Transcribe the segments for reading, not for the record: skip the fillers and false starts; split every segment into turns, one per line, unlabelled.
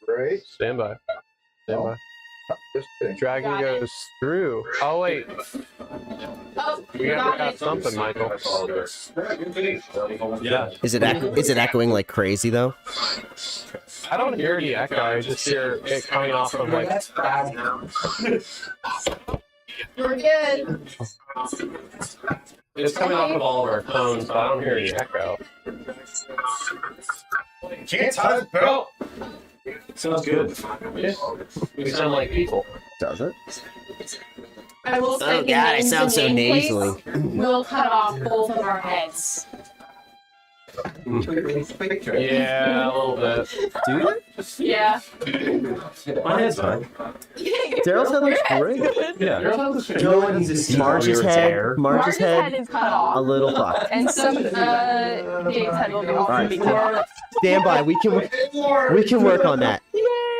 Right.
Stand by. Stand by.
Just kidding.
Dragon goes through. Oh wait,
Oh,
we have to have something, Michael. Yeah.
Is it echoing like crazy though?
I don't hear the echo. I just hear it coming off of like.
we're good.
It's coming off of all of our phones, but I don't hear any echo.
Can't tie the belt.
Sounds good. Yeah. We sound like people.
Does it?
I will say
Oh god, I sound so nasally.
We'll cut off both of our heads.
Yeah, a little bit.
Do you?
Yeah.
My head's fine.
Daryl's head looks great.
Yeah.
Marge's head,
is cut off.
a little fucked.
And some Dave's head will be also
Alright,
be cut off.
stand by. We can work on that.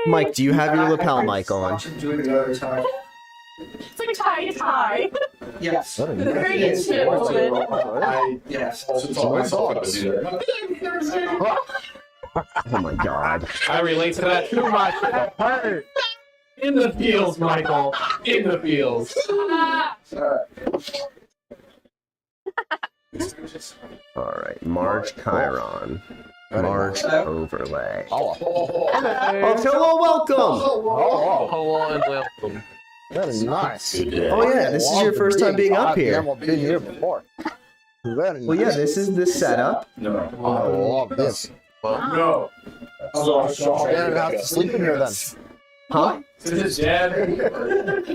Mike, do you have your lapel mic on?
It's like tie.
Yes.
Very intimate.
Yes. Also, I saw it.
Oh my god.
I relate to that too much. It hurt. In the fields, Michael. In the fields.
Alright, Marge Chiron. Marge overlay.
Oh,
Oh, hello, welcome!
Hello and welcome.
that is nice.
Oh yeah, this is your first time being up here.
I've been here before. Very
Well, yeah, this is the setup.
I love this.
No.
You're gonna have to sleep in here then.
Huh?
This is dead.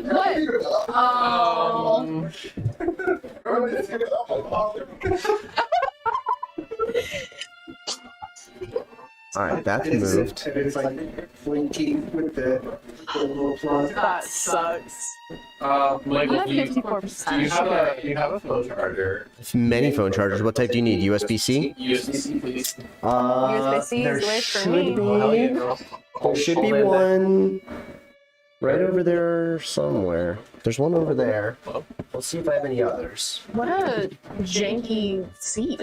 What? Oh.
Alright, that's moved.
And it's like blinking with the little plus.
That sucks.
Michael,
I'm
do you
at 54%.
have a phone charger?
Many phone chargers. What type do you need? USB-C?
USB-C, please.
USB-C
There
is way for
should
me.
be. There should be one right over there somewhere. There's one over there. Let's see if I have any others.
What a janky seat.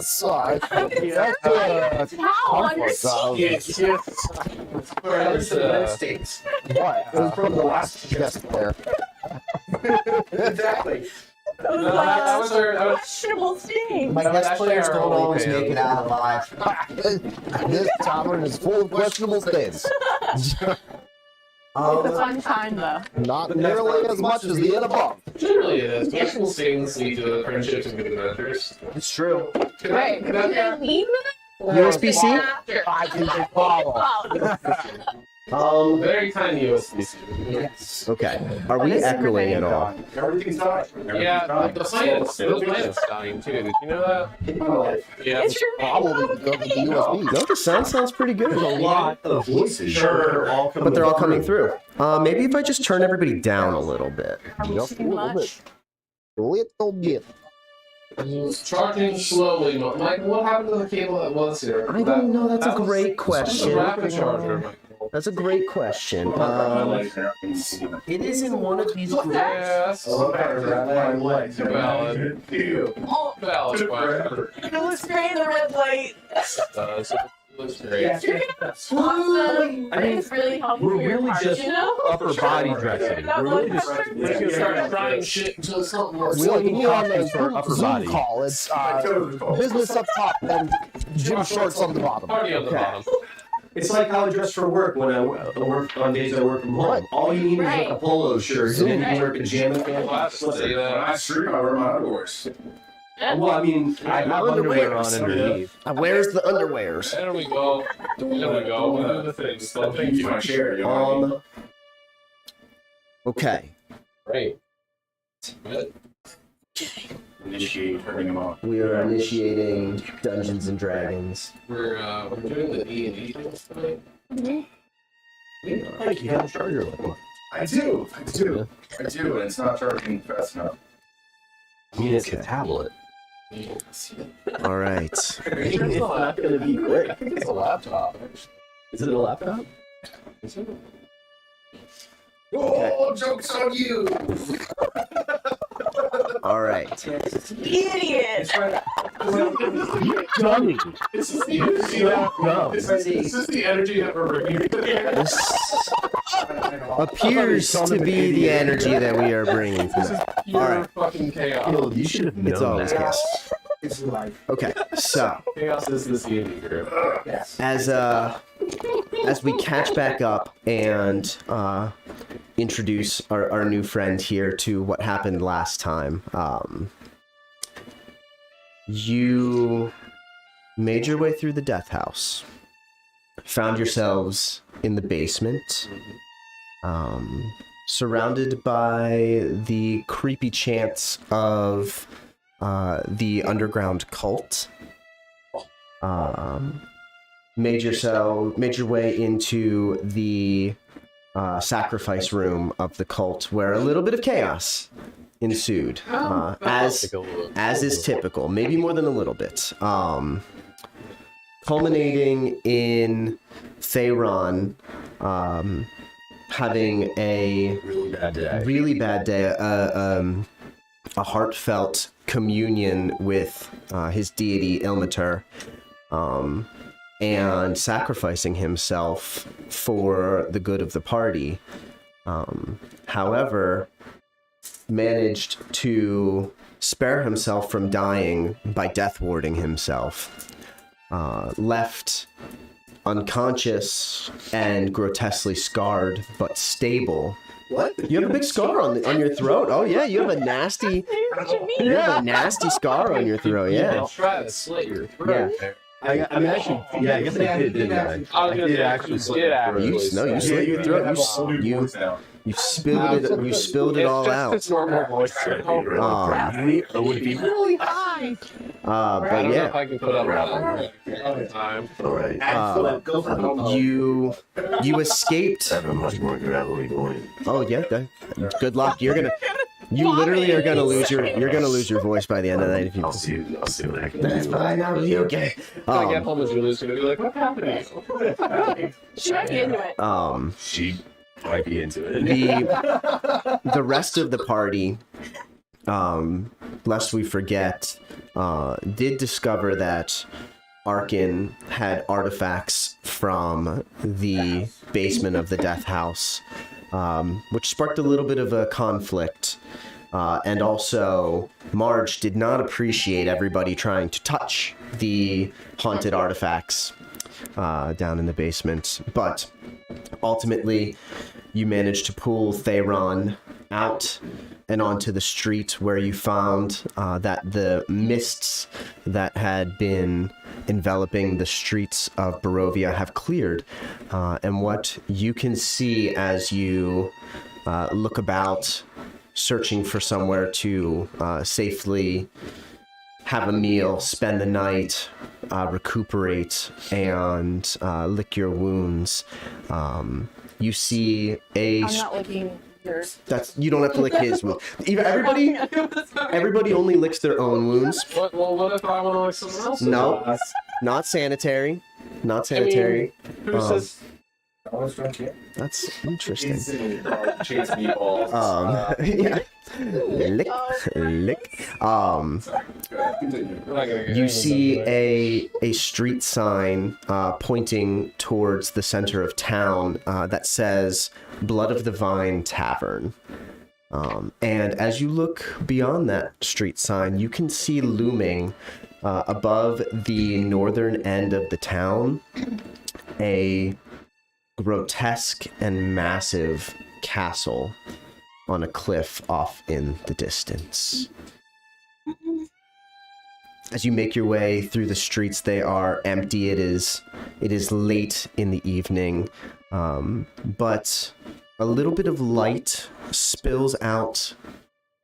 Sorry.
How on your seat?
Yes.
States. What? It was from the last guest there.
Exactly.
That was
No,
like
that was our- that was-
questionable thing.
My
That was
guest
actually
players
our
don't
only
always
fan.
make it out alive.
This tavern is full of questionable things.
It's a fun time though.
Not nearly as much as the inn above.
Generally it is. Questionable things lead to friendships and good adventures.
It's true.
Right. Can I leave
USB-C?
after?
I can follow.
Very tiny USB-C.
Yes.
Okay. Are we echoing at all?
Everything's fine.
Yeah, the planet's dying too. Did you know that? Yeah.
It's your
Probably because of the USB.
No, the sound sounds pretty good.
of voices.
Sure.
But they're all coming through. Maybe if I just turn everybody down a little bit.
Just a
Too
little
much.
bit. Little bit.
It's charging slowly. Mike, what happened to the cable that was here?
I don't know. That's a
That was-
great
That's a
question.
rapid charger, Michael.
That's a great question. It is in one of these groups.
Yes. Valid.
Oh,
Valid question.
it looks great in the red light.
It looks great.
Awesome. It's really helpful for your heart, you know?
upper body dressing.
That
We're
blood
really just
pressure.
We're gonna start trying shit until something works.
It's like me on the
costumes for upper
Zoom
body.
call. It's business up top and gym shorts on the bottom.
Party on the bottom.
It's like how I dress for work when I work on days I work from home.
Right.
All you need is like a polo shirt and then you can wear pajama
Well,
pants.
I say that.
stream, I wear my underwears.
Well, I mean, I have underwear on underneath.
Where's the underwears?
There we go. There we go. We do the things. So thank you.
My share, you know.
Okay.
Great. Good.
Initiate turning them on.
We are initiating Dungeons and Dragons.
We're doing the D&D things tonight.
Like you have a charger like one.
I do, and it's not charging fast enough.
I mean, it's a tablet.
All right.
It's not gonna be quick. It's a laptop.
Is it a laptop?
Is it?
Oh, joke's on you!
All right.
Idiot!
Dummy.
This is the energy that this is the energy that we're reviewing.
This appears to be the energy that we are bringing
This is
tonight.
pure
Alright.
fucking chaos.
You should have known. It's always chaos.
It's life.
Okay, so
Chaos is the C&D group.
Yes.
as we catch back up and introduce our new friend here to what happened last time, you made your way through the death house, found yourselves in the basement, surrounded by the creepy chants of the underground cult. Made your way into the sacrifice room of the cult, where a little bit of chaos ensued, as is typical, maybe more than a little bit, culminating in Theron having a really bad day, a heartfelt communion with his deity Ilmater, and sacrificing himself for the good of the party. However, managed to spare himself from dying by death warding himself. Left unconscious and grotesquely scarred, but stable. What? You have a big scar on your throat. Oh yeah, you have a nasty. You have a nasty scar on your throat. Yeah.
I'll try to slit your throat there.
I actually, yeah, I guess I did I?
I was gonna say actually slit
You slit your throat. You spilled it. You spilled it all out.
It's normal voice.
It would be really high.
I
But
don't know
yeah.
if I can put up with time.
All right.
Go for it.
You escaped.
I have a much more gravelly voice.
Oh yeah. Good luck. You literally are gonna lose your voice by the end of the night if you.
I'll see what I can
That's
do.
fine. I'll be okay.
I get home as Julie's gonna be like, what happened to you?
She might be into it.
She might be into it.
The rest of the party, lest we forget, did discover that Arkin had artifacts from the basement of the death house, which sparked a little bit of a conflict. And also, Marge did not appreciate everybody trying to touch the haunted artifacts down in the basement. But ultimately, you managed to pull Theron out and onto the street, where you found that the mists that had been enveloping the streets of Barovia have cleared. And what you can see as you look about, searching for somewhere to safely have a meal, spend the night, recuperate, and lick your wounds, you see a...
I'm not licking yours.
You don't have to lick his wound. Everybody only licks their own wounds.
What if I want to lick someone else's?
No, not sanitary. Not sanitary.
Who says...
I was drunk yet.
That's interesting.
Chase meatballs.
Yeah. Lick. You see a street sign pointing towards the center of town that says Blood of the Vine Tavern. And as you look beyond that street sign, you can see looming above the northern end of the town a grotesque and massive castle on a cliff off in the distance. As you make your way through the streets, they are empty. It is late in the evening, but a little bit of light spills out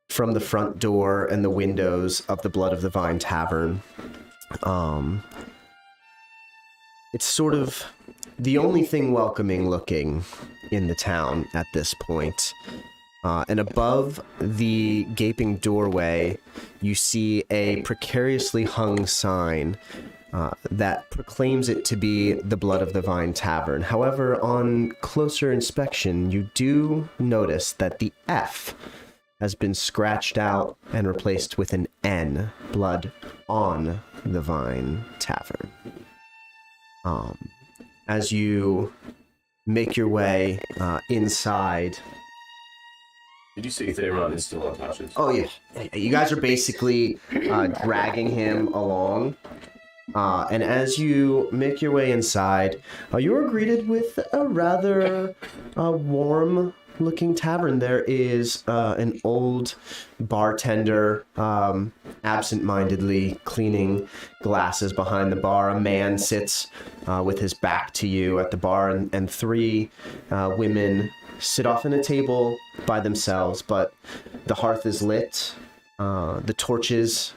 from the front door and the windows of the Blood of the Vine Tavern. It's sort of the only thing welcoming looking in the town at this point. And above the gaping doorway, you see a precariously hung sign that proclaims it to be the Blood of the Vine Tavern. However, on closer inspection, you do notice that the F has been scratched out and replaced with an N, Blood on the Vine Tavern. As you make your way inside.
Did you say Theron is still unconscious?
Oh yeah, you guys are basically dragging him along. And as you make your way inside, you are greeted with a rather warm-looking tavern. There is an old bartender absent-mindedly cleaning glasses behind the bar. A man sits with his back to you at the bar, and three women sit off at a table by themselves, but the hearth is lit. The torches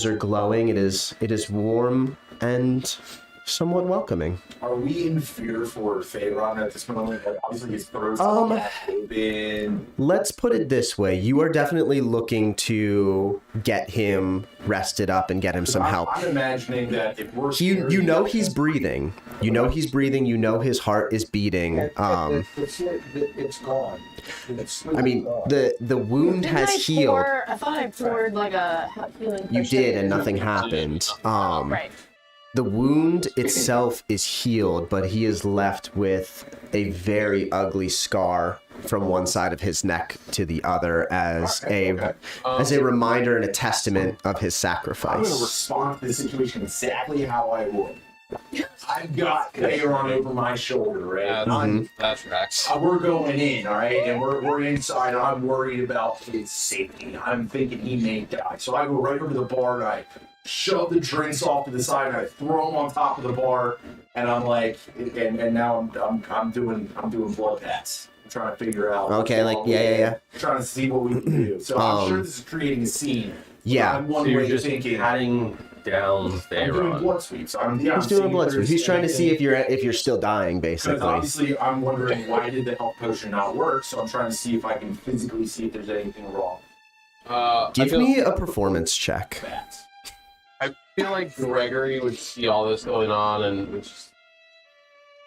are glowing. It is warm and somewhat welcoming.
Are we in fear for Theron at this moment? Like, obviously his throat's open.
Let's put it this way. You are definitely looking to get him rested up and get him some help.
I'm imagining that if we're
You know he's breathing. You know he's breathing. You know his heart is beating.
It's gone.
I mean, the wound has healed.
I thought I poured like a healing potion.
You did, and nothing happened.
Right.
The wound itself is healed, but he is left with a very ugly scar from one side of his neck to the other as a reminder and a testament of his
I'm going to
sacrifice.
respond to the situation exactly how I would. I've got Theron over my shoulder, right?
Yeah, that tracks.
We're going in, all right? And we're inside. I'm worried about his safety. I'm thinking he may die. So I go right over to the bar and I shove the drinks off to the side and I throw them on top of the bar. And I'm like, and now I'm doing blood pass. I'm trying to figure out.
Okay, like yeah.
Trying to see what we can do. So I'm sure this is creating a scene.
Yeah.
I'm one
So you're
way
just
thinking.
patting down
I'm doing
Theron.
blood sweeps.
He's doing a blood sweep. He's trying to see if you're still dying,
Because
basically.
obviously I'm wondering why did the health potion not work, so I'm trying to see if I can physically see if there's anything wrong.
Give me a performance check.
That.
I feel like Gregory would see all this going on and would just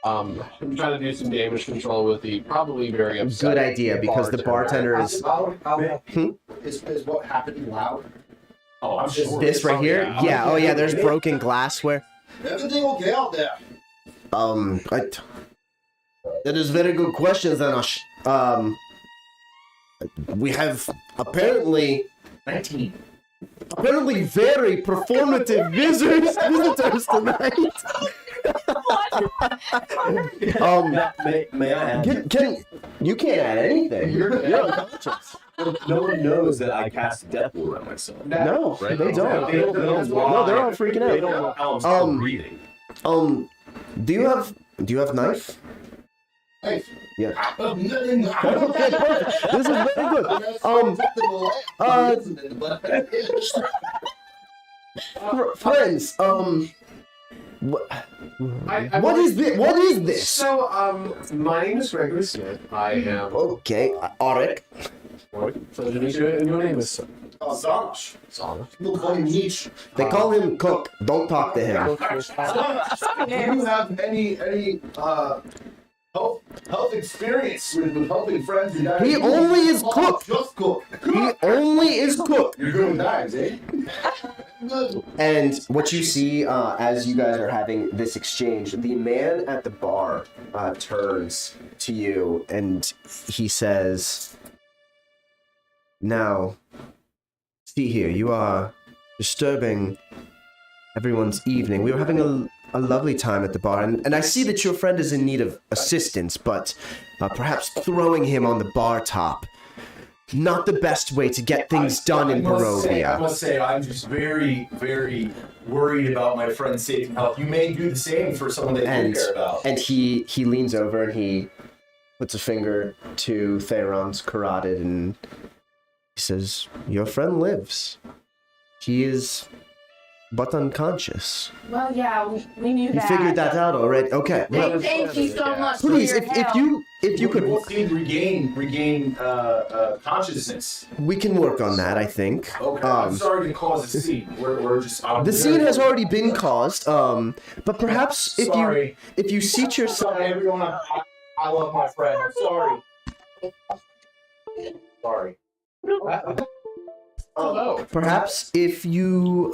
try to do some damage control with the probably very upset.
Good idea, because the bartender is
Is what happened loud?
Oh, I'm sure.
this right here. Yeah. Oh yeah. There's broken glassware.
Everything okay out there?
That is very good questions, Anash. We have apparently
19.
very performative visitors tonight.
May I add?
You can't add anything. You're unconscious.
No one knows that I cast Death Wound on myself.
No,
Right?
they don't.
They don't know why.
No, they're all freaking out.
They don't know how I'm still breathing.
Do you have knife?
Hey.
Yeah.
Okay,
Okay, perfect. This is very good. Friends, what is this? What is this?
So, my name is Gregory Smith. I am.
Okay, Arik.
Pleasure to meet you. And your name is
Zarsh.
Zana.
We'll call him Nietzsche.
They call him Cook. Don't talk to him.
Do you have any health experience with helping friends who die?
He only is Cook.
Just Cook.
He only is Cook.
You're doing knives, eh?
And what you see as you guys are having this exchange, the man at the bar turns to you and he says, "Now, see here, you are disturbing everyone's evening. We were having a lovely time at the bar, and I see that your friend is in need of assistance, but perhaps throwing him on the bar top, not the best way to get things done in
I
Barovia."
must say, I'm just very, very worried about my friend's safety and health. You may do the same for someone that you care about.
And he leans over and he puts a finger to Theron's carotid and he says, "Your friend lives. He is but unconscious."
Well, yeah, we knew
You
that.
figured that out already. Okay. Well,
Thank you so much.
please,
for your help.
if you could,
We'll see regain consciousness.
we can work on that. I think.
Okay, I'm sorry to cause a scene. We're just.
The scene has already been caused. But perhaps
Sorry.
if you seat yourself.
Sorry, everyone. I love my friend. I'm sorry. Sorry.
Oh,
Perhaps if you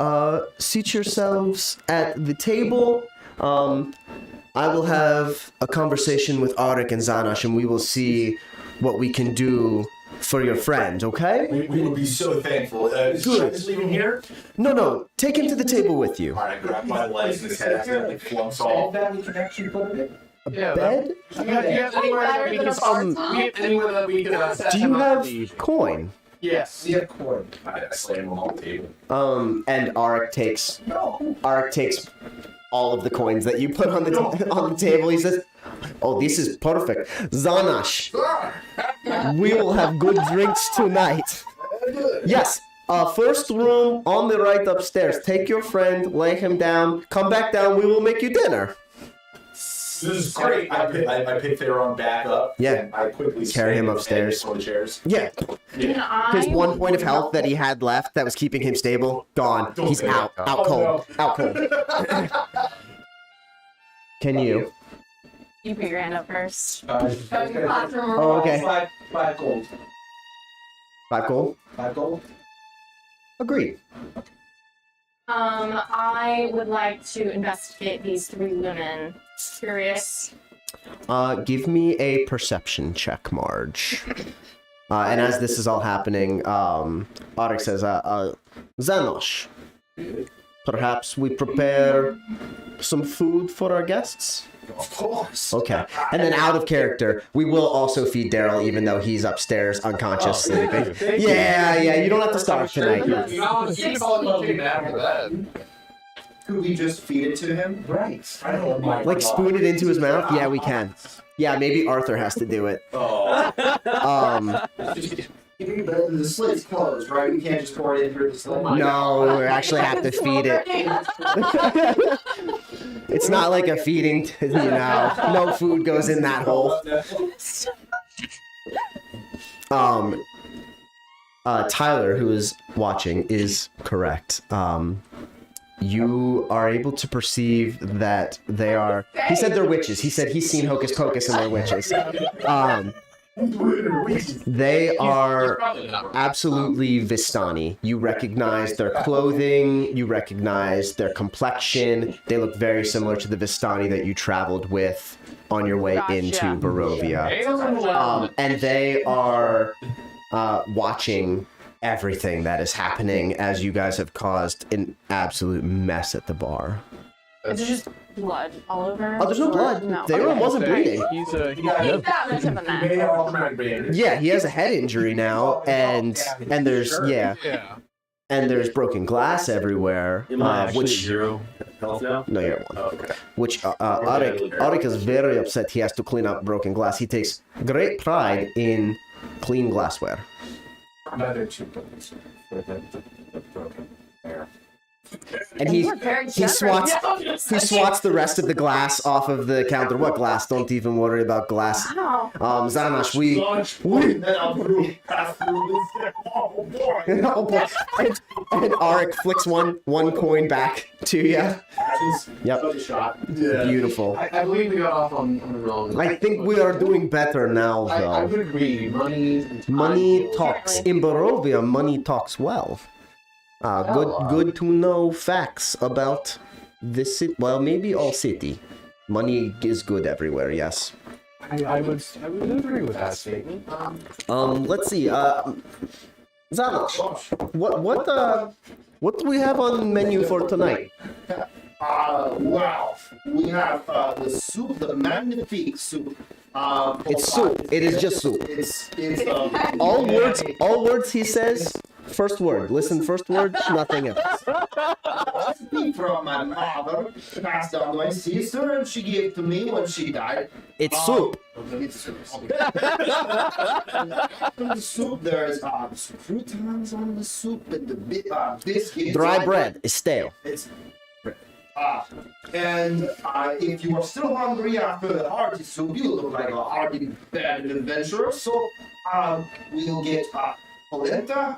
seat yourselves at the table, I will have a conversation with Arik and Zanash, and we will see what we can do for your friend, okay?
We would be so thankful. Should I just leave him here?
No, take him to the table with you.
Alright, I grab my legs and his head accidentally flumps off.
That we can actually put it in.
yeah.
Bed?
Do you have anywhere that we can anywhere that we can set
Do you
him up
have
to use?
coin?
Yes.
We have coin.
I slam him on the table.
And Arik takes all of the coins that you put on the on the table. He says, "Oh, this is perfect, Zanash. We will have good drinks tonight." Yes. First room on the right upstairs. Take your friend, lay him down, come back down. We will make you dinner.
This is great. I pick Theron back up.
Yeah.
And I quickly
Carry him
stand
upstairs.
on the chairs.
Yeah.
Can I
His one point of health that he had left that was keeping him stable, gone. He's out cold. Out cold. Can you?
You put your hand up first.
Oh, okay.
Five gold.
5 gold?
5 gold.
Agreed.
I would like to investigate these 3 women. Curious.
Give me a perception check, Marge. And as this is all happening, Arik says, Zanosh, perhaps we prepare some food for our guests?
Of course.
Okay. And then out of character, we will also feed Daryl, even though he's upstairs unconscious sleeping. Yeah, you don't have to starve tonight.
Could we just feed it to him? Right.
I don't know.
Like spoon it into his mouth? Yeah, we can. Yeah, maybe Arthur has to do it.
Oh.
The slit's closed, right? We can't just pour it in through the slit.
No, we actually have to feed it. It's not like a feeding, no food goes in that hole. Tyler, who is watching, is correct. You are able to perceive that they are... He said they're witches. He said he's seen Hocus Pocus and they're witches. They are absolutely Vistani. You recognize their clothing, you recognize their complexion. They look very similar to the Vistani that you traveled with on your way into Barovia. And they are watching everything that is happening as you guys have caused an absolute mess at the bar.
Is there just blood all over?
Oh, there's no blood.
No.
Theron wasn't bleeding.
He's
He's that much of a mess.
Yeah, he has a head injury now, and there's and there's broken glass everywhere, which
0 health now?
no, you're at 1.
Oh, okay.
Which Arik is very upset. He has to clean up broken glass. He takes great pride in clean glassware.
Another 2 points for the broken air.
And he swats the rest of the glass off of the counter. What glass? Don't even worry about glass.
Wow.
Zanash, we oh boy. And Arik flicks one coin back to you. Yep.
Yeah.
Beautiful.
I believe we got off on the wrong.
I think we are doing better now,
I
though.
would agree.
Money talks. In Barovia, money talks well. Good to know facts about this city. Well, maybe all city. Money is good everywhere, yes.
I would agree with that statement.
Let's see. Zanosh, what do we have on the menu for tonight?
Wow. We have the soup, the magnifique soup.
It's soup. It is just soup.
It's
All words he says. First word. Listen, first word, nothing else.
recipe from my mother, passed down to my sister, and she gave it to me when she died.
It's soup.
It's soup. After the soup, there's some croutons on the soup and the biscuits.
Dry bread is stale.
It's and if you are still hungry after the hearty soup, you look like a hardy bad adventurer. So we'll get polenta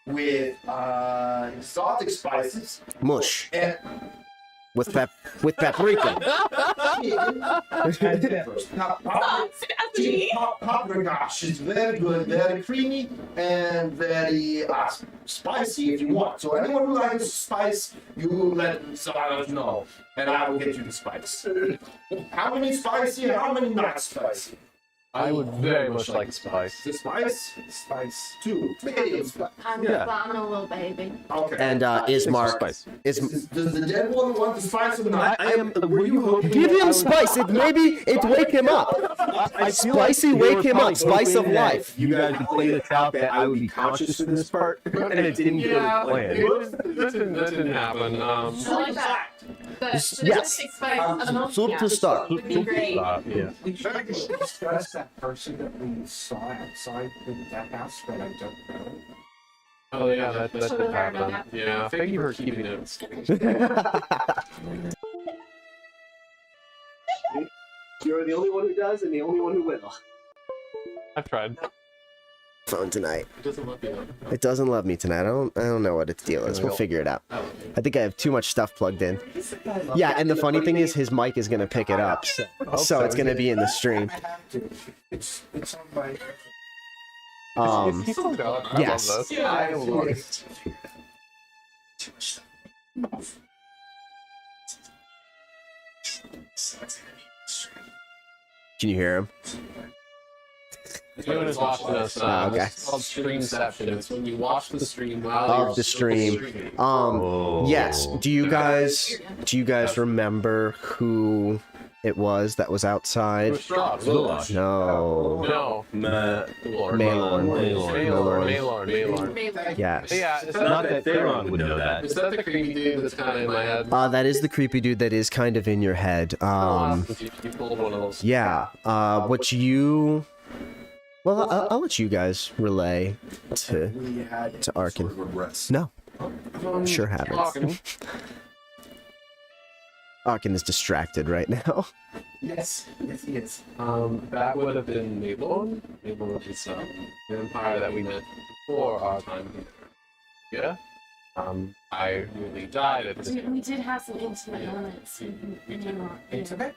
with exotic spices
Mush
and
with paprika.
chicken and peppers. Now, the paprikash is very good, very creamy, and very spicy if you want. So anyone who likes spice, you let us know, and I will get you the spice. How many spicy and how many not spicy?
I would very much like spice.
The spice? Spice. 2. Medium spice.
I'm a little baby.
Okay.
And is Mark
Does the dead one want the spice or not?
I am. Were you hoping?
give him spice? It wake him up. Spicy wake him up. Spice of life.
You guys would play this out that I would be conscious of this part, and it didn't go
Yeah,
to plan.
that didn't happen.
I like that. The
Yes.
specific spice of milk,
Soup to start.
would be great.
Yeah.
We should discuss that person that we saw outside that house, but I don't know.
Oh yeah, that did
Should've heard
happen.
that.
Yeah, thank you for keeping notes.
You're the only one who does, and the only one who will.
I've tried.
Phone tonight.
It doesn't love me though.
It doesn't love me tonight. I don't know what its deal is. We'll figure it out. I think I have too much stuff plugged in. Yeah, and the funny thing is his mic is gonna pick it up, so it's gonna be in the stream.
I have to. It's on my.
Yes.
Yeah, I love it.
Can you hear him?
Everyone is watching us.
Okay.
It's called streamception. It's when you watch the stream while
Of
you're
the
still
stream.
streaming.
Yes. Do you guys remember who it was that was
It
outside?
was Strahd.
No.
No.
Maelorn.
Maelorn.
Yes.
Yeah, is
Not
that,
that Theron would know that.
is that the creepy dude that's kind of in my head?
That is the creepy dude that is kind of in your head.
You pulled one of those.
Yeah. What you? Well, I'll let you guys relay to
We had
Arkin.
sort of a rest.
No. Sure haven't.
Talking.
Arkin is distracted right now.
Yes, he is.
That would have been Maelorn. Maelorn is the vampire that we met before our time here. Yeah. I really died at this.
We did have some intimate moments.
Intimate?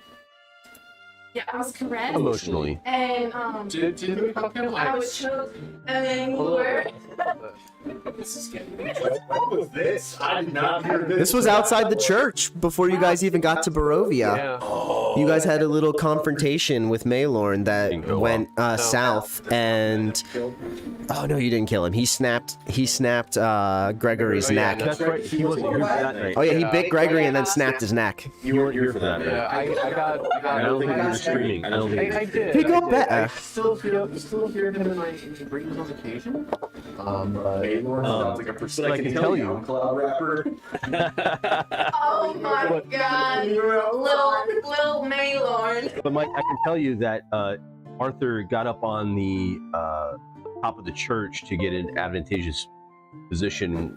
Yeah, I was correct.
Emotionally.
And
Did we talk him?
I was choke, and then you were.
This is getting
What was this? I did not hear this.
This was outside the church before you guys even got to Barovia.
Yeah.
You guys had a little confrontation with Maelorn that
Didn't go
went south, and oh no, you didn't kill him. He snapped Gregory's
Oh, yeah,
neck.
no.
That's right. He wasn't here for that night.
Oh yeah, he
Yeah,
bit Gregory and then snapped his neck.
You weren't here for that
Yeah,
night.
I got.
I don't think you were streaming. I don't think.
I did.
He got
I did.
better.
I still hear him in my dreams on occasion.
Maelorn sounds like a
But I can tell you.
Cloud rapper.
Oh my god. Little Maelorn.
But Mike, I can tell you that Arthur got up on the top of the church to get an advantageous position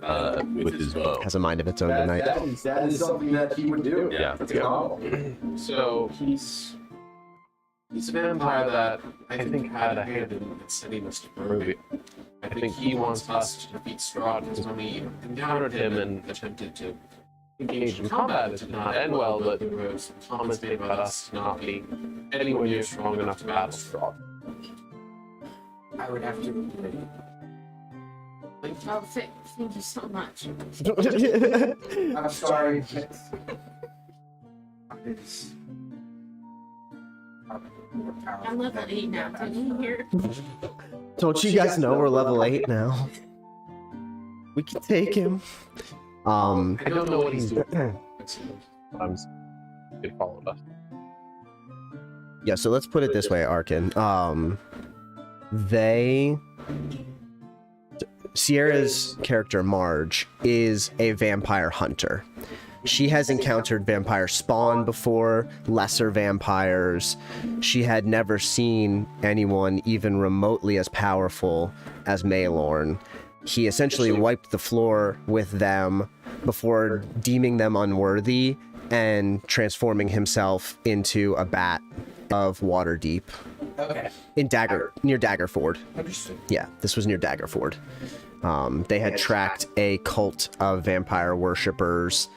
with his bow.
Has a mind of its own tonight.
That is something that he would do.
Yeah.
That's phenomenal.
So he's a vampire that I think had a hand in sending us to Barovia. I think he wants us to defeat Strahd because when we encountered him and attempted to engage in combat, it did not end well, but there was comments made about us not being anywhere near strong enough to battle Strahd.
I would have to.
Oh, thank you so much.
I'm sorry. It's.
I'm level 8 now. Didn't you hear?
Don't you guys know we're level 8 now? We can take him.
I don't know what he's doing. Sometimes it followed us.
Yeah, so let's put it this way, Arkin. Sierra's character, Marge, is a vampire hunter. She has encountered vampire spawn before, lesser vampires. She had never seen anyone even remotely as powerful as Maelorn. He essentially wiped the floor with them before deeming them unworthy and transforming himself into a bat of Waterdeep.
Okay.
Near Daggerford.
Understood.
Yeah, this was near Daggerford. They had tracked a cult of vampire worshippers.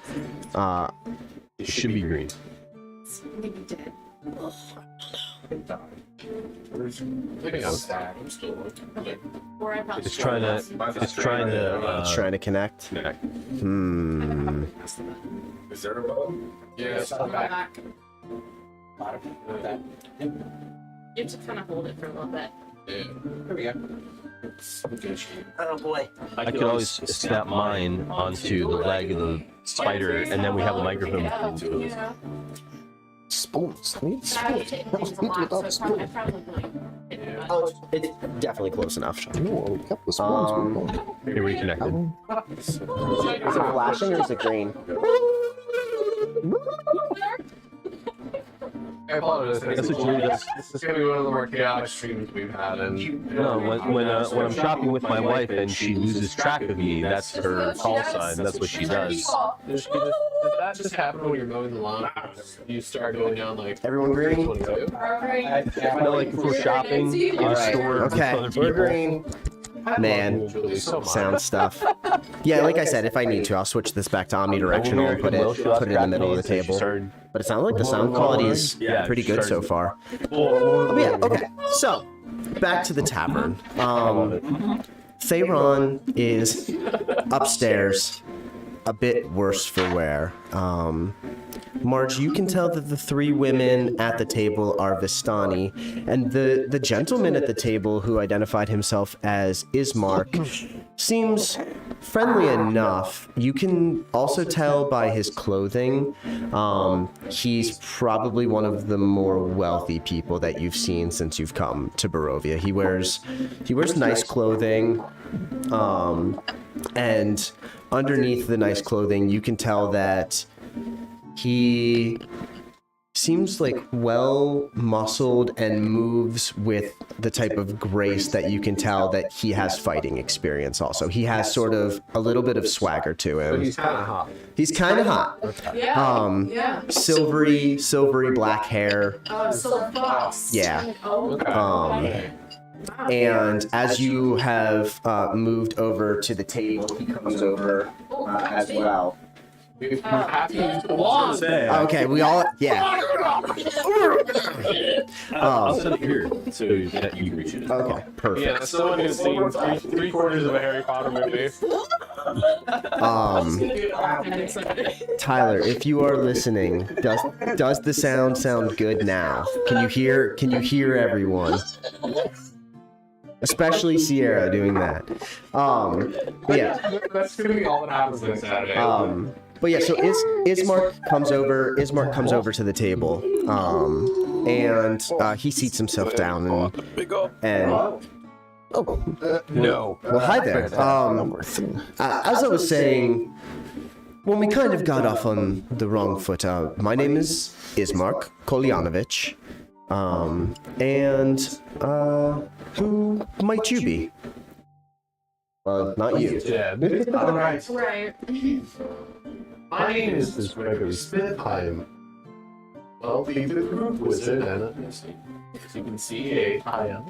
It should be green.
Maybe dead.
Maybe I'm sad. I'm still looking.
Or I thought
It's trying to
Trying to connect.
connect.
Is there a bug?
Yeah, it's
Go
back.
back. You have to kind of hold it for a little bit.
Yeah.
There we go.
Oh boy.
I could always snap mine onto the leg of the spider, and then we have a microphone to it.
Yeah.
Spoons. We need
I would
spoons.
take
What's
things a lot, so
without
I
spoons?
probably
Oh, it's definitely close enough.
Ooh, we kept the spoons.
They reconnected.
Is it flashing or is it green?
I apologize.
That's what Julie does.
This is gonna be one of the more chaotic streams we've had, and
No, when I'm shopping with my wife and she loses track of me, that's her call sign. That's what she does.
does that just happen when you're mowing the lawn? You start going down like
Everyone green?
22.
No, like if we're shopping in a store with
Okay,
other
we're
people.
green. Man,
Julie, so much.
sound stuff. Yeah, like I said, if I need to, I'll switch this back to omnidirectional and put it in the middle of the table. But it sounds like the sound quality is pretty good so far. But yeah, okay. So, back to the tavern. Thayron is upstairs, a bit worse for wear. Marge, you can tell that the three women at the table are Vistani, and the gentleman at the table who identified himself as Ismark seems friendly enough. You can also tell by his clothing, he's probably one of the more wealthy people that you've seen since you've come to Barovia. He wears nice clothing, and underneath the nice clothing, you can tell that he seems like well muscled and moves with the type of grace that you can tell that he has fighting experience also. He has sort of a little bit of swagger to him.
He's kind of hot.
He's kind of hot.
Yeah.
Silvery black hair.
Silver fox.
Yeah.
Okay.
And as you have moved over to the table, he comes over as well.
We have to use the wand.
Okay, we all, yeah.
I'll set it here so that you can reach it.
Okay, perfect.
Yeah, someone who's seen three quarters of a Harry Potter movie.
Tyler, if you are listening, does the sound good now? Can you hear everyone? Especially Sierra doing that. Yeah.
That's gonna be all that happens next Saturday.
But yeah, so Ismark comes over to the table, and he seats himself down and
No.
well, hi there. As I was saying, when we kind of got off on the wrong foot, my name is Ismark Kolyanovich, and who might you be? Well, not you.
Yeah. All right.
Right.
My name is Gregory Spitheim. Well, the group wizard, and as you can see, a tie-up.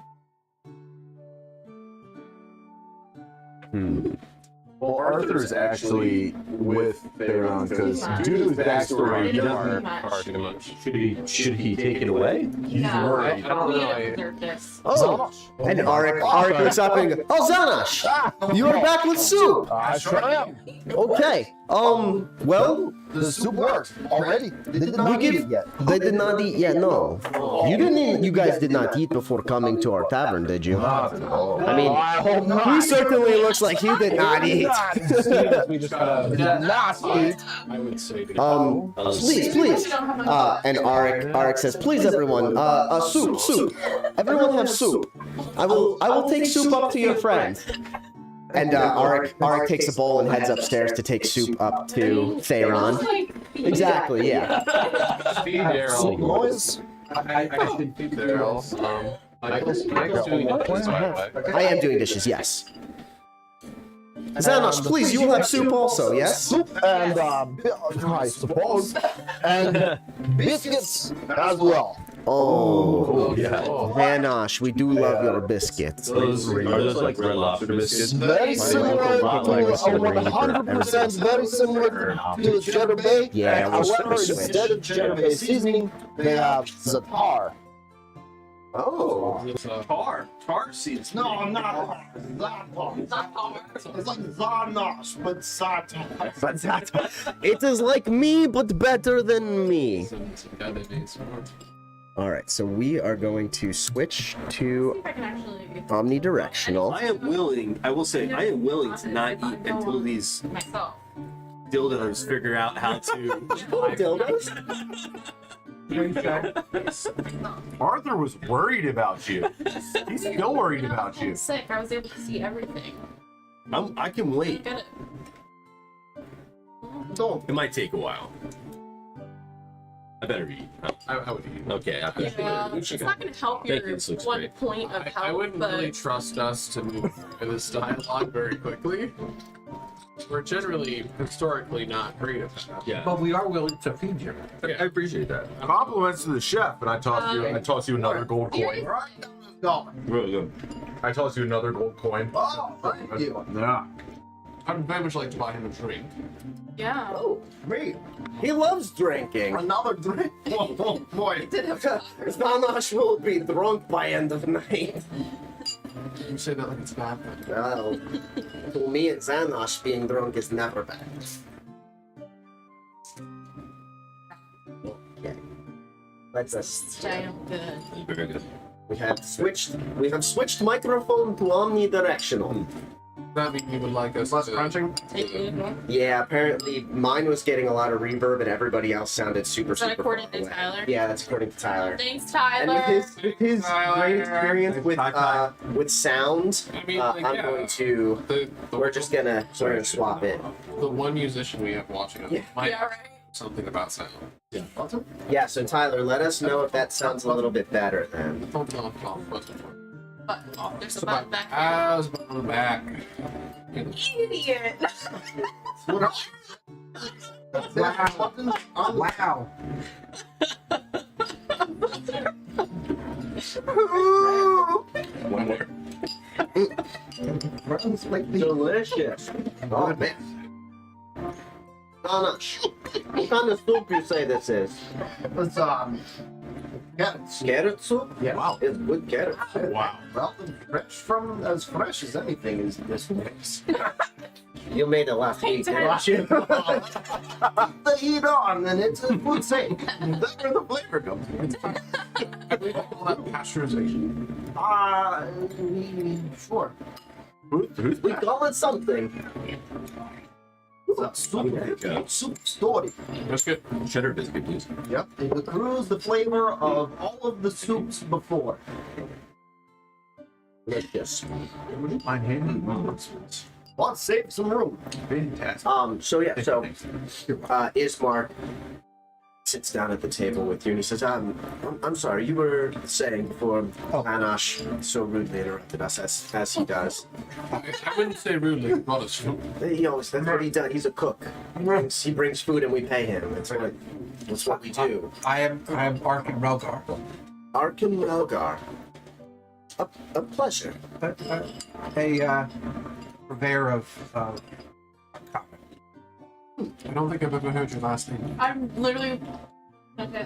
Well, Arthur is actually with Theron because due to his backstory, he doesn't.
Far too much.
Should he take it away?
No,
I don't know.
Oh, and Arik looks up and goes, "Oh, Zanash, you are back with soup."
I sure am.
Okay. Well,
The soup works already. They did not eat it yet.
they did not eat yet. No, you guys did not eat before coming to our tavern, did you? I mean, he certainly looks like he did not eat.
We just gotta.
Did not eat.
I would say.
Please. And Arik says, "Please, everyone, soup. Everyone have soup. I will take soup up to your friend." And Arik takes a bowl and heads upstairs to take soup up to Theron. Exactly, yeah.
Feed Daryl.
Noise.
I should feed Daryl. Michael's doing dishes, by the way.
I am doing dishes, yes. Zanash, please, you will have soup also, yes?
Soup and, I suppose, and biscuits as well.
Oh,
Yeah.
Zanash, we do love your biscuits.
Are those like Red Lobster biscuits?
Very similar to 100% very similar to Cheddar Bay.
Yeah, we'll
However,
switch.
instead of Cheddar Bay seasoning, they have Zatar.
Oh.
It's
Tar seeds.
No, I'm not. It's like Zarnosh, but Zartar.
It is like me, but better than me.
some kind of names.
All right, so we are going to switch
See
to
if I can actually
omnidirectional.
I am willing. I will say I am willing to not eat until these
myself.
dildos figure out how to.
Dildos?
Arthur was worried about you. He's still worried about you.
I'm sick. I was able to see everything.
I can wait.
Get it.
It might take a while. I better eat.
I would eat.
Okay, I better.
Yeah, it's not going to help
Thank
your
you, this looks
one
great.
point of health,
I wouldn't
but
really trust us to move through this dialogue very quickly. We're generally historically not great at that.
Yeah,
But we are willing to feed you.
I appreciate that.
Compliments to the chef, and I toss you another gold coin.
Really good.
I toss you another gold coin.
Oh, thank you.
Yeah.
I'd very much like to buy him a drink.
yeah.
Oh, me.
He loves drinking.
Another drink. Oh, boy.
Zanash will be drunk by end of night.
You say that like it's bad.
Well, to me, Zanash being drunk is never bad. Okay. Let's just.
Giant good.
Very good.
We have switched microphone to omnidirectional.
That mean you would like us
Less
to
crunching.
Take it.
Yeah, apparently mine was getting a lot of reverb and everybody else sounded super
Is that
super
according
far
to
away.
Tyler?
Yeah, that's according to Tyler.
Thanks,
And
Tyler.
with his great experience
Ty.
with sound,
I mean, like,
I'm
yeah.
going to. We're gonna swap it.
The one musician we have watching us might
Yeah,
have
right.
something about sound.
Yeah, so Tyler, let us know if that sounds a little bit better then.
Don't know what's
But there's
It's
a button back
I was on the back.
Idiot.
Wow.
One more.
Delicious. Oh man. Donna, what kind of soup you say this is?
It's, carrots.
Carrot soup?
Yeah.
Wow.
It's good carrot.
Wow.
Well, as fresh as anything is this mix.
You made it last week, didn't you?
The heat on, and it's a food safe. That's where the flavor comes.
I believe I call that pasteurization.
Sure.
We call it something.
Soup story.
Biscuit.
Cheddar biscuit, please.
Yep. It accrues the flavor of all of the soups before.
Delicious.
Would you mind handing me one of those?
Let's save some room.
Fantastic.
So Ismark sits down at the table with you and he says, I'm sorry, you were saying before Anash so rudely interrupted us as he does.
I wouldn't say rudely, brought us food.
That's what he does. He's a cook. He brings food and we pay him. That's what we do.
I am Arkin Relgar.
Arkin Relgar. A pleasure.
A purveyor of cotton.
I don't think I've ever heard your last name.
I'm literally. Okay.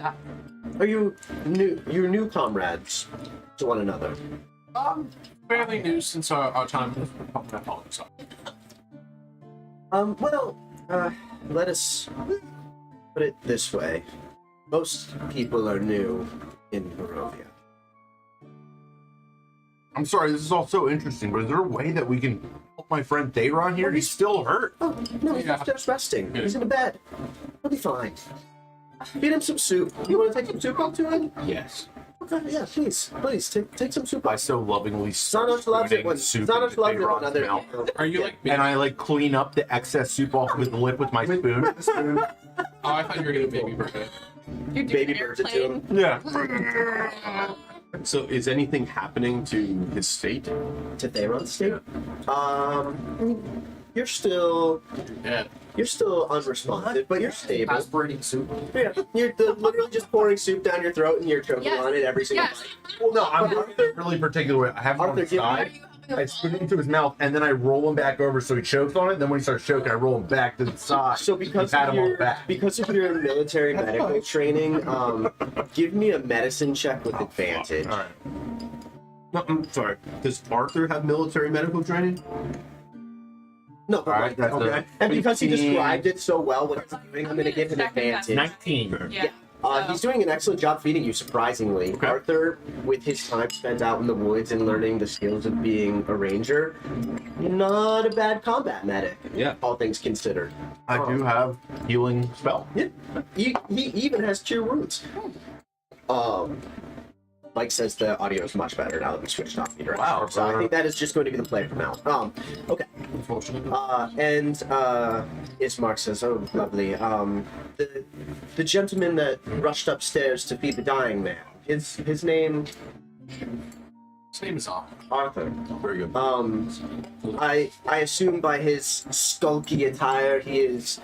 Are you new comrades to one another?
Fairly new since our time with Republic.
Let us put it this way. Most people are new in Barovia.
I'm sorry, this is all so interesting, but is there a way that we can help my friend Thayron here? He's still hurt.
Oh, no, he's
Yeah.
just resting. He's in a bed. He'll be fine. Feed him some soup. You want to take some soup up to him?
Yes.
Okay, yeah, please. Take some soup
I
up.
so lovingly
Zanosh loves it when
soup
Zanosh
into
loves it when
Thayron's
other
mouth.
people.
Are you like me?
And I like clean up the excess soup off of his lip with my spoon.
Oh, I thought you were gonna baby bird it.
You're doing
Baby
an
birds it to
airplane.
him.
Yeah.
So, is anything happening to his state?
To Thayron's state? You're still
Yeah.
unresponsive, but you're stable.
Aspirating soup.
Yeah, you're literally just pouring soup down your throat and you're choking
Yes.
on it every single
Yes.
bite.
Well, no, I'm really particular. I have it on
Arthur,
the
give me-
Are
side.
you having
I spit it into his mouth, and then I roll him back over so he chokes on it. Then when he starts choking, I roll him back to the side.
So
and pat him on the back.
because of your military medical training, give me a medicine check with advantage.
All right. No, I'm sorry. Does Arthur have military medical training?
No,
All right, that's
okay. And because he described it so well, what he's doing, I'm going to give him advantage.
19.
Yeah.
He's doing an excellent job feeding you, surprisingly.
Okay.
Arthur, with his time spent out in the woods and learning the skills of being a ranger, not a bad combat medic.
Yeah.
All things considered.
I do have healing spell.
Yeah. He even has cure wounds. Mike says the audio is much better now that we switched off the direction.
Wow.
So I think that is just going to be the play from now. Okay.
Unfortunately.
And Ismark says, "Oh, lovely. The gentleman that rushed upstairs to feed the dying man. His name
His name is
Arthur.
Very good.
I assume by his skulky attire, he is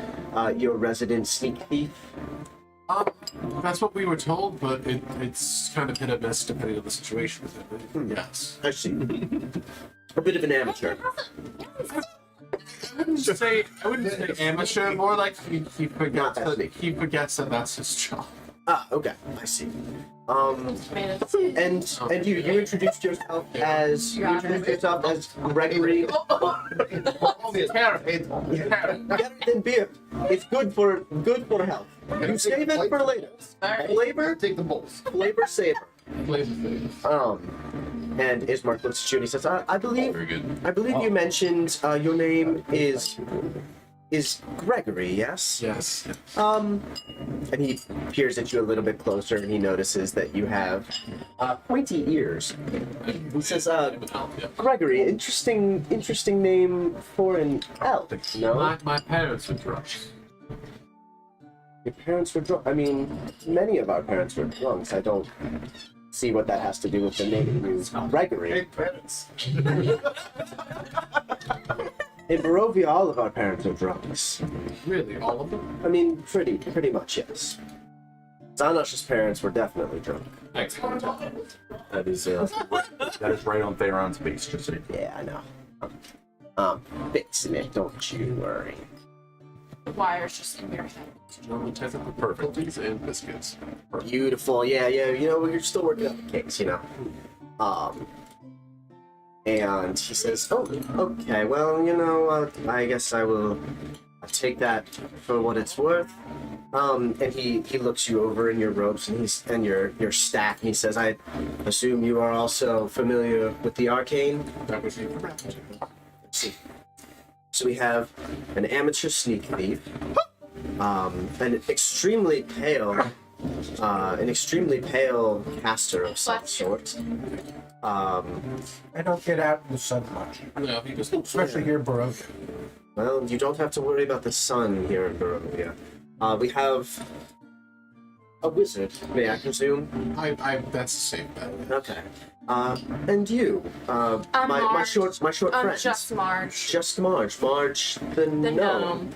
your resident sneak thief.
That's what we were told, but it's kind of hit or miss depending on the situation with him. Yes.
I see. A bit of an amateur.
I wouldn't say amateur, more like he
Not
forgets
that
that he forgets that that's his job.
Ah, okay. I see. And you introduced yourself as Gregory. Better than beer. It's good for health. You save it for later. Flavor,
Take the bowls.
flavor saver. And Ismark looks at you and he says, I believe
Very good.
you mentioned your name is Gregory, yes?
Yes.
And he peers at you a little bit closer and he notices that you have pointy ears. He says, Gregory, interesting name for an elf, no?
My parents were drunks.
Your parents were drunk. I mean, many of our parents were drunks. I don't see what that has to do with the name Gregory.
Parents.
In Barovia, all of our parents are drunks.
Really, all of them?
I mean, pretty much, yes. Zanosh's parents were definitely drunk.
Excellent.
That is right on Theron's base, just so you know.
Yeah, I know. Fixing it, don't you worry.
The wire's just in your head.
Gentlemen, technical difficulties and biscuits.
Beautiful, yeah, you know, we're still working out the kinks, you know. And he says, oh, okay, well, you know, I guess I will take that for what it's worth. And he looks you over in your robes and your staff, and he says, I assume you are also familiar with the arcane?
That was you for
Let's see. So we have an amateur sneak thief, an extremely pale caster of some sort.
I don't get out in the sun much,
No, he just
especially here in Barovia.
Well, you don't have to worry about the sun here in Barovia. We have a wizard, may I presume?
I that's the same bet.
Okay. And you,
I'm
my
Marge.
short friend.
Just Marge.
Just Marge. Marge the
The gnome.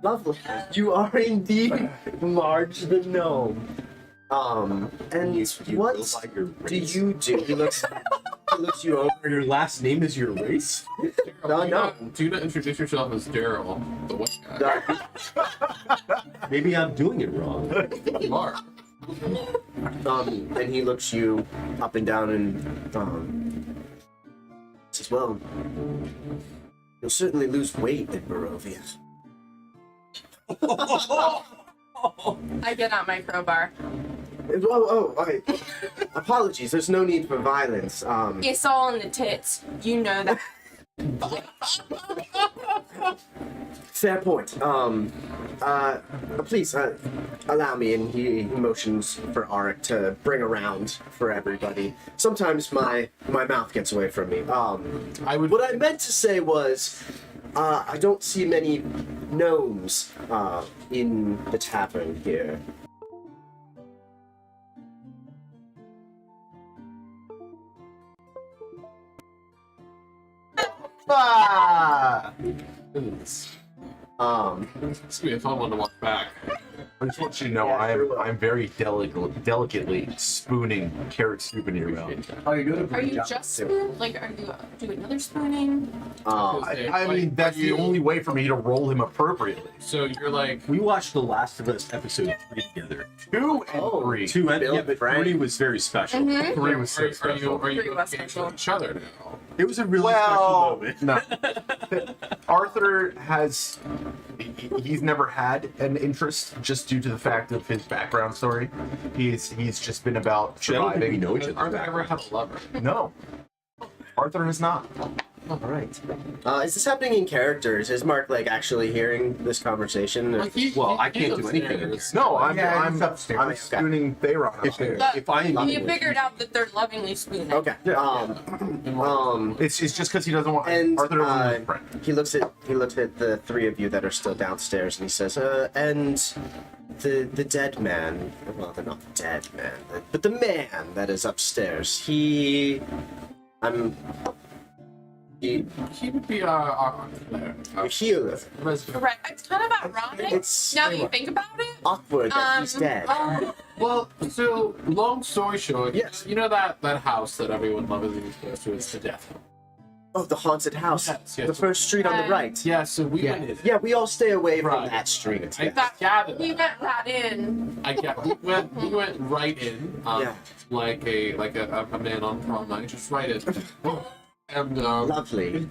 Lovely. You are indeed Marge the gnome. And what do you do? He looks you over.
Your last name is your race?
No.
Do not introduce yourself as Daryl, the white guy.
Maybe I'm doing it wrong.
You are.
And he looks you up and down and says, well, you'll certainly lose weight in Barovia.
I get out my crowbar.
Okay. Apologies, there's no need for violence.
It's all in the tits. You know that.
Fair point. Please, allow me, and he motions for Arik to bring around for everybody. Sometimes my mouth gets away from me. What I meant to say was, I don't see many gnomes, in the tavern here.
Goodness.
Um,
It's gonna be a fun one to watch back.
I just want you to know I'm very delicately spooning carrot soup in your mouth.
Oh, you're doing a
Are
pretty
you
job.
just spoon? Like, are you doing another spooning?
I mean, that's the only way for me to roll him appropriately.
So you're like,
We watched The Last of Us episode 3 together.
2 and 3.
2 and
Bill,
yeah, but
Frank.
3 was very special.
3 was so
are you
special.
Pretty much
engaged
special.
with each other now?
It was a really
Well,
special moment.
no. Arthur he's never had an interest just due to the fact of his background story. He's just been about
I don't think we
surviving.
know each
Are
other.
they ever had a lover?
No. Arthur has not.
All right. Is this happening in characters? Is Mark like actually hearing this conversation?
Like,
Well, I
he's
can't do anything.
upstairs.
No, I'm
he's upstairs.
I'm spooning Thayron upstairs.
If I
You figured out that they're lovingly spooning.
Okay.
It's just because he doesn't want
And
Arthur doesn't want his friend.
he looks at the three of you that are still downstairs, and he says, and the dead man. Well, they're not the dead man, but the man that is upstairs. He
would be our
healer.
resident.
Right. It's kind of ironic.
It's
Now that you think about it.
awkward that he's dead.
Well, so long story short,
Yes.
you know that house that everyone lovingly refers to as the death.
Oh, the haunted house.
Yes,
The
yes.
first street on the right.
Yeah, so we went in.
Yeah, we all stay away from
Right.
that street.
I
Yeah.
gathered.
We went right in.
We went right in,
Yeah.
like a man on prom night, just right in. And
Lovely.
It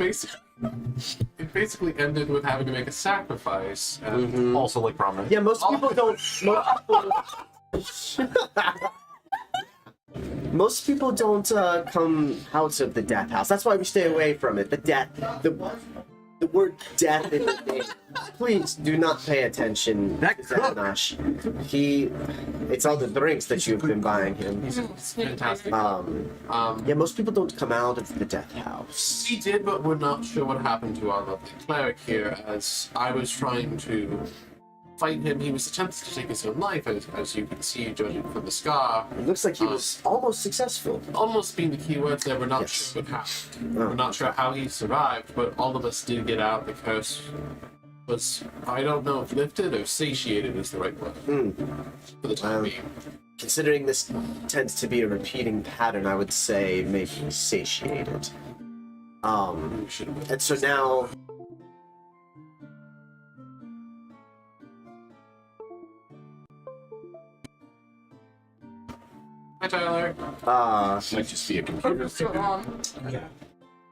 basically ended with having to make a sacrifice. And
Also like prominent.
Yeah, most people don't. Most people don't come out of the death house. That's why we stay away from it. The word death in the name. Please do not pay attention to Zanash. It's all the drinks that you've been buying him.
it's fantastic.
Yeah, most people don't come out of the death house.
He did, but we're not sure what happened to our lovely cleric here. As I was trying to fight him, he was attempting to take his own life, as you can see, judging from the scar.
It looks like he was almost successful.
Almost being the key words there, we're not
Yes.
sure what happened.
Oh.
We're not sure how he survived, but all of us did get out. The curse was, I don't know if lifted or satiated is the right word for the time being.
Considering this tends to be a repeating pattern, I would say maybe satiated.
We should have
And so now.
Hi, Tyler.
Might just be a computer.
So long.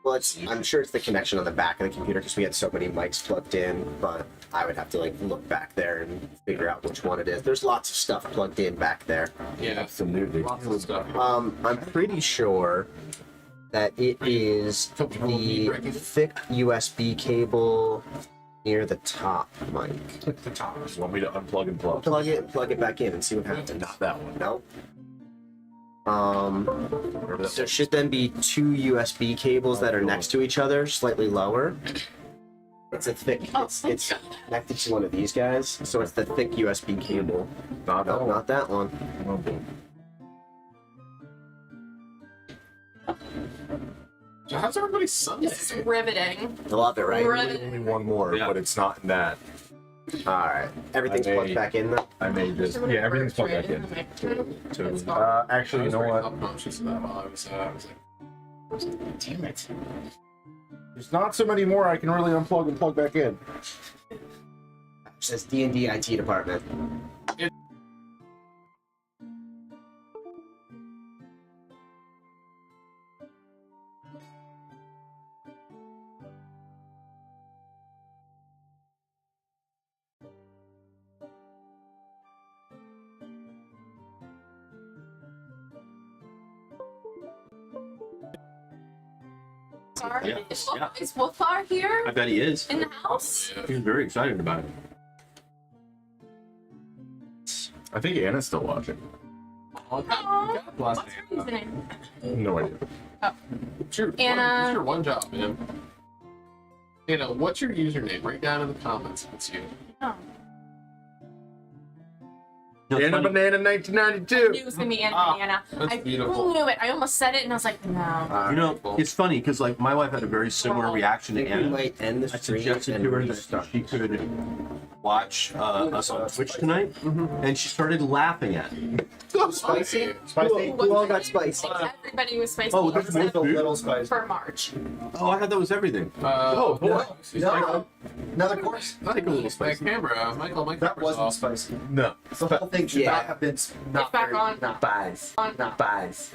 Well, I'm sure it's the connection on the back of the computer because we had so many mics plugged in, but I would have to like look back there and figure out which one it is. There's lots of stuff plugged in back there.
Yeah,
Absolutely.
lots of stuff.
I'm pretty sure that it is the thick USB cable near the top mic.
The top. You want me to unplug and plug?
Plug it back in and see what happens.
Not that one.
No.
Whatever that
There should then be two USB cables that are next to each other, slightly lower. It's a thick. It's connected to one of these guys, so it's the thick USB cable.
Not that
No,
one.
not that one.
So how's everybody's Sunday?
This is riveting.
I love it, right?
Riveting.
Only one more,
Yeah.
but it's not in that.
All right. Everything's
I may-
plugged back in though.
I made this. Yeah, everything's plugged back in. Actually,
I
you
was
know
very
what?
self-conscious of that while I was like,
Damn it. There's not so many more I can really unplug and plug back in.
It says D&D IT department.
Sorry.
Yeah.
Is Wolfar here
I bet he is.
in the house?
He's very excited about it.
I think Anna's still watching.
oh,
Aw.
God bless
What's her username?
No idea.
It's your,
Anna.
it's your one job, man. Anna, what's your username? Write down in the comments if it's you.
Oh.
No,
Anna
funny.
Banana
I knew
1992.
it was gonna be Anna Banana.
that's
I
beautiful.
knew it. I almost said it, and I was like, no.
You know, it's funny because like my wife had a very similar reaction to
We
Anna.
might end the
I
stream
suggested
and
to her that
restart.
she could watch us on Twitch tonight, and she started laughing at me.
Spicy?
Spicy?
Who all got spicy?
Everybody was spicy.
Oh, there's more
except
A
food?
little spicy.
for March.
Oh, I thought that was everything.
Oh, boy.
No. Another course?
I think a little spicy. Camera, Michael, my
That
camera's
wasn't
off.
spicy.
No.
The whole thing should
Yeah.
not have been not
It's back
very,
on.
not
Buys.
On.
Buys.